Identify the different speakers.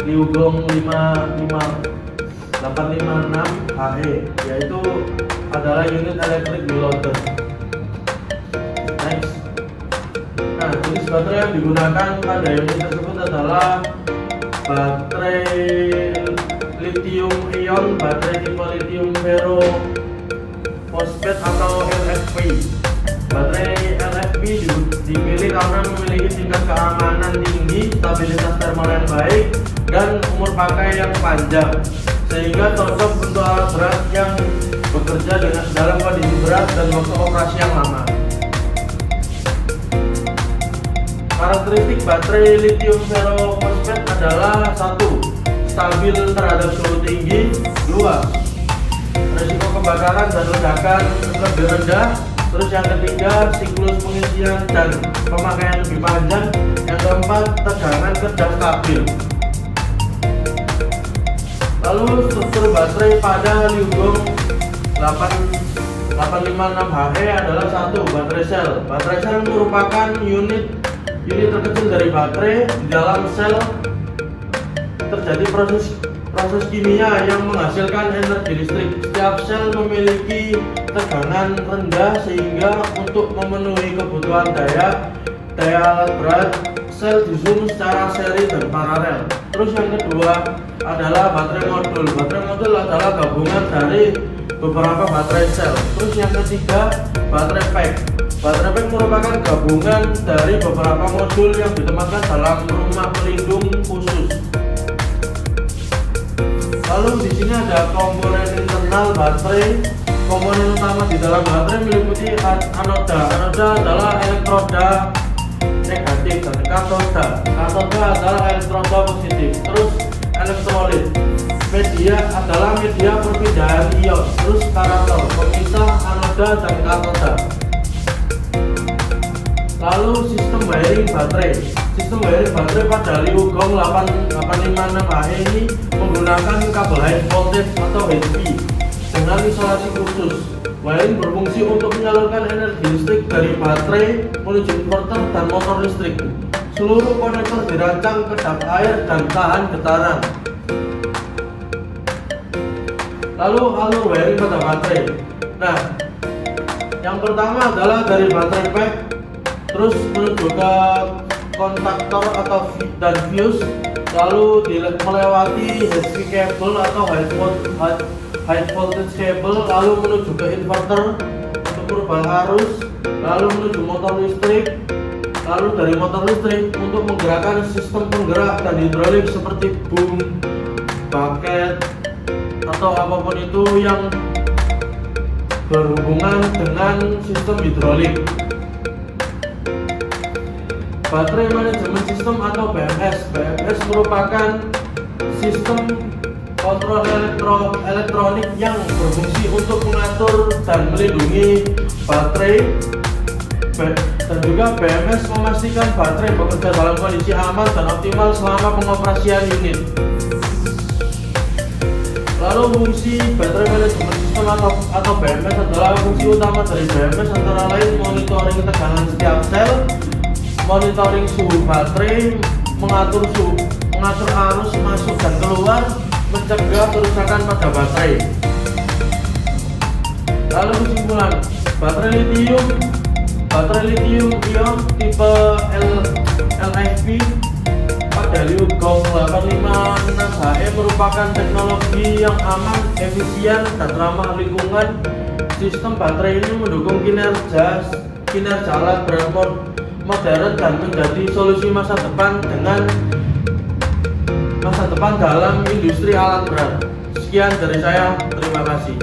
Speaker 1: Liugong 856HE, yaitu adalah unit elektrik biloter. Next. Nah, jenis baterai yang digunakan pada unit tersebut adalah baterai lithium ion, baterai tipe lithium ferro phosphate atau LFP. Baterai LFP dipilih karena memiliki tingkat keamanan tinggi, stabilitas thermal yang baik, dan umur pakai yang panjang, sehingga cocok untuk alat berat yang bekerja dalam kondisi berat dan waktu operasi yang lama. Karakteristik baterai lithium ferro phosphate adalah 1. Stabil terhadap suhu tinggi. 2. Risiko kebakaran dan ledakan lebih rendah. Terus yang ketiga, siklus pengisian dan pemakaian lebih panjang. Yang keempat, tegangan kerja stabil. Lalu struktur baterai pada Liugong 856HE adalah 1. Baterai sel. Baterai sel merupakan unit terkecil dari baterai. Di dalam sel terjadi proses kimia yang menghasilkan energi listrik. Setiap sel memiliki tegangan rendah sehingga untuk memenuhi kebutuhan daya alat berat, sel disusun secara seri dan paralel. Terus yang kedua adalah baterai modul. Baterai modul adalah gabungan dari beberapa baterai sel. Terus yang ketiga, baterai pack. Baterai pack merupakan gabungan dari beberapa modul yang ditempatkan dalam rumah pelindung khusus. Lalu di sini ada komponen internal baterai. Komponen utama di dalam baterai meliputi anoda. Anoda adalah elektroda negatif dan katoda. Katoda adalah elektroda positif. Terus elektrolit. Media adalah media perpindahan ion. Terus karator, pemisah anoda dan katoda. Lalu sistem wiring baterai. Sistem wiring baterai pada Liugong 856HE ini menggunakan kabel high voltage atau HP dengan isolasi khusus. Wiring berfungsi untuk menyalurkan energi listrik dari baterai menuju inverter dan motor listrik. Seluruh konektor dirancang kedap air dan tahan getaran. Lalu alur wiring pada baterai. Nah, yang pertama adalah dari baterai pack, terus menuju ke kontaktor atau dan fuse, lalu melewati HP cable atau high voltage cable, lalu menuju ke inverter untuk perubahan arus, lalu menuju motor listrik, lalu dari motor listrik untuk menggerakkan sistem penggerak dan hidrolik seperti boom, bucket, atau apapun itu yang berhubungan dengan sistem hidrolik. Baterai manajemen sistem atau BMS. BMS merupakan sistem kontrol elektronik yang berfungsi untuk mengatur dan melindungi baterai, dan juga BMS memastikan baterai bekerja dalam kondisi aman dan optimal selama pengoperasian unit. Lalu fungsi baterai manajemen sistem atau BMS adalah fungsi utama dari BMS antara lain monitoring tegangan setiap sel, monitoring suhu baterai, mengatur arus masuk dan keluar, mencegah kerusakan pada baterai. Lalu kesimpulan, baterai lithium ion tipe LFP pada Liugong 856HE merupakan teknologi yang aman, efisien, dan ramah lingkungan. Sistem baterai ini mendukung kinerja alat berat modern dan menjadi solusi masa depan dalam industri alat berat. Sekian dari saya, terima kasih.